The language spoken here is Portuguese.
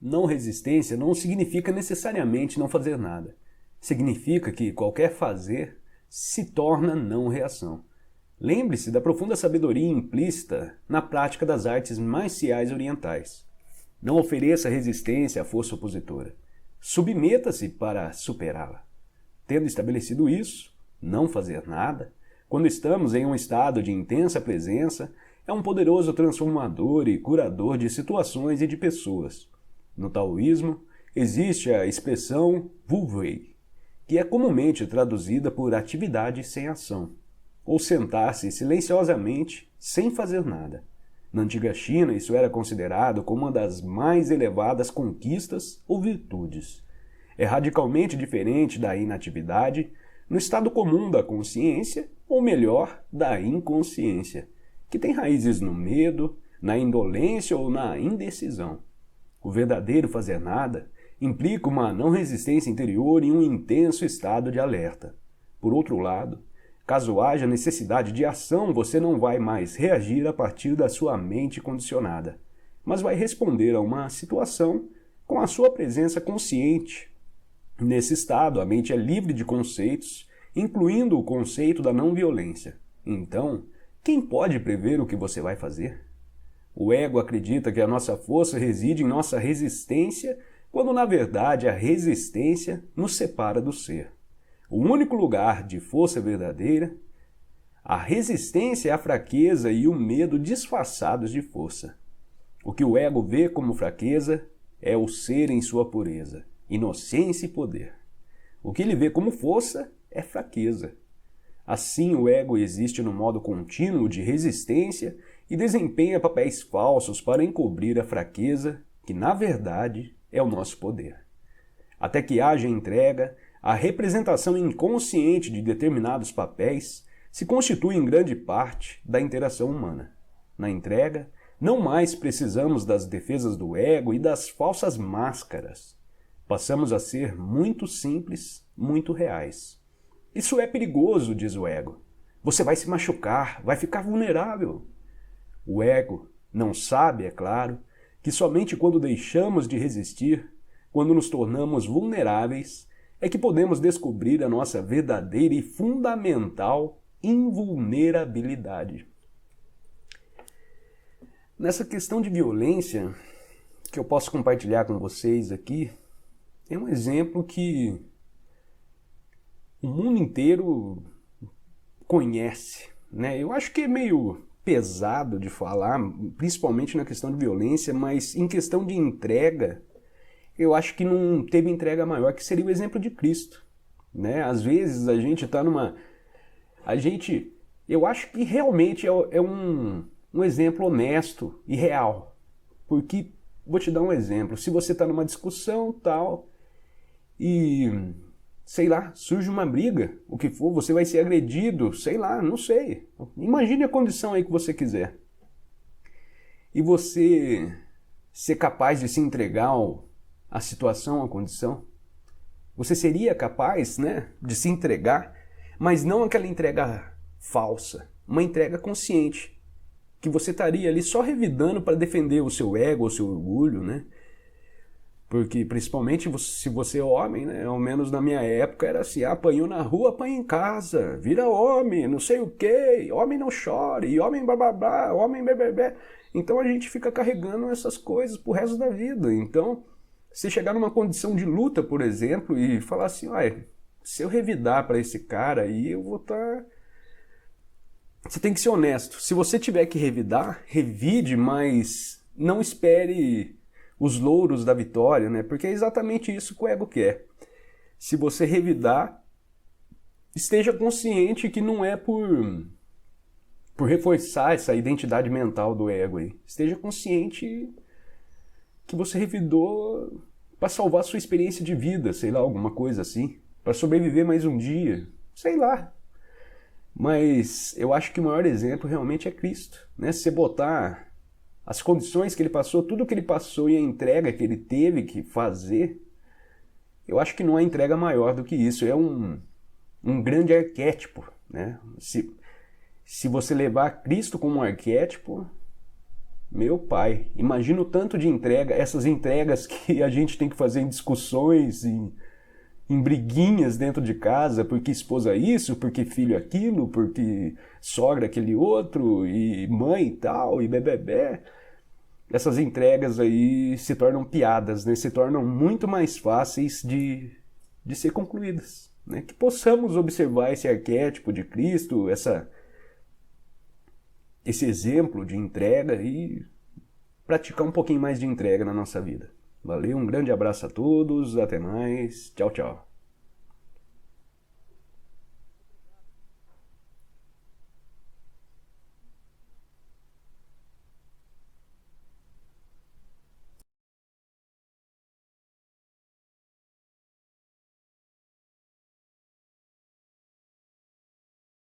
Não resistência não significa necessariamente não fazer nada. Significa que qualquer fazer se torna não reação. Lembre-se da profunda sabedoria implícita na prática das artes marciais orientais. Não ofereça resistência à força opositora. Submeta-se para superá-la. Tendo estabelecido isso, não fazer nada, quando estamos em um estado de intensa presença, é um poderoso transformador e curador de situações e de pessoas. No taoísmo, existe a expressão Wu Wei, que é comumente traduzida por atividade sem ação, ou sentar-se silenciosamente sem fazer nada. Na antiga China, isso era considerado como uma das mais elevadas conquistas ou virtudes. É radicalmente diferente da inatividade no estado comum da consciência, ou melhor, da inconsciência, que tem raízes no medo, na indolência ou na indecisão. O verdadeiro fazer nada implica uma não resistência interior e um intenso estado de alerta. Por outro lado, caso haja necessidade de ação, você não vai mais reagir a partir da sua mente condicionada, mas vai responder a uma situação com a sua presença consciente. Nesse estado, a mente é livre de conceitos, incluindo o conceito da não violência. Então, quem pode prever o que você vai fazer? O ego acredita que a nossa força reside em nossa resistência, quando na verdade a resistência nos separa do ser. O único lugar de força verdadeira, a resistência é a fraqueza e o medo disfarçados de força. O que o ego vê como fraqueza é o ser em sua pureza, inocência e poder. O que ele vê como força é fraqueza. Assim, o ego existe no modo contínuo de resistência e desempenha papéis falsos para encobrir a fraqueza, que na verdade é o nosso poder. Até que haja entrega, a representação inconsciente de determinados papéis se constitui em grande parte da interação humana. Na entrega, não mais precisamos das defesas do ego e das falsas máscaras. Passamos a ser muito simples, muito reais. Isso é perigoso, diz o ego. Você vai se machucar, vai ficar vulnerável. O ego não sabe, é claro, que somente quando deixamos de resistir, quando nos tornamos vulneráveis, é que podemos descobrir a nossa verdadeira e fundamental invulnerabilidade. Nessa questão de violência, que eu posso compartilhar com vocês aqui, é um exemplo que o mundo inteiro conhece, né? Eu acho que é meio pesado de falar, principalmente na questão de violência, mas em questão de entrega, eu acho que não teve entrega maior, que seria o exemplo de Cristo, né? Às vezes a gente está numa... Eu acho que realmente é um exemplo honesto e real, porque, vou te dar um exemplo, se você está numa discussão tal, e, sei lá, surge uma briga, o que for, você vai ser agredido, sei lá, não sei. Imagine a condição aí que você quiser. E você ser capaz de se entregar à situação, à condição. Você seria capaz, né, de se entregar, mas não aquela entrega falsa, uma entrega consciente, que você estaria ali só revidando para defender o seu ego, o seu orgulho, né? Porque, principalmente, se você é homem, né? Ao menos na minha época, era assim, apanhou na rua, apanha em casa, vira homem, não sei o quê, homem não chore, homem bababá, homem bebê. Então a gente fica carregando essas coisas pro resto da vida. Então, se chegar numa condição de luta, por exemplo, e falar assim, se eu revidar para esse cara aí, eu vou estar... Você tem que ser honesto. Se você tiver que revidar, revide, mas não espere os louros da vitória, né? Porque é exatamente isso que o ego quer. Se você revidar, esteja consciente que não é por reforçar essa identidade mental do ego aí. Esteja consciente que você revidou para salvar a sua experiência de vida, sei lá, alguma coisa assim, para sobreviver mais um dia, sei lá. Mas eu acho que o maior exemplo realmente é Cristo, né? Se você botar as condições que ele passou, tudo que ele passou e a entrega que ele teve que fazer, eu acho que não há entrega maior do que isso. É um grande arquétipo, né? Se você levar Cristo como um arquétipo, Meu pai, imagina o tanto de entrega, essas entregas que a gente tem que fazer em discussões, em briguinhas dentro de casa, porque esposa isso, porque filho aquilo, porque sogra aquele outro, e mãe e tal, e bebê. Essas entregas aí se tornam piadas, né? Se tornam muito mais fáceis de ser concluídas. Né? Que possamos observar esse arquétipo de Cristo, esse exemplo de entrega e praticar um pouquinho mais de entrega na nossa vida. Valeu, um grande abraço a todos, até mais, tchau, tchau.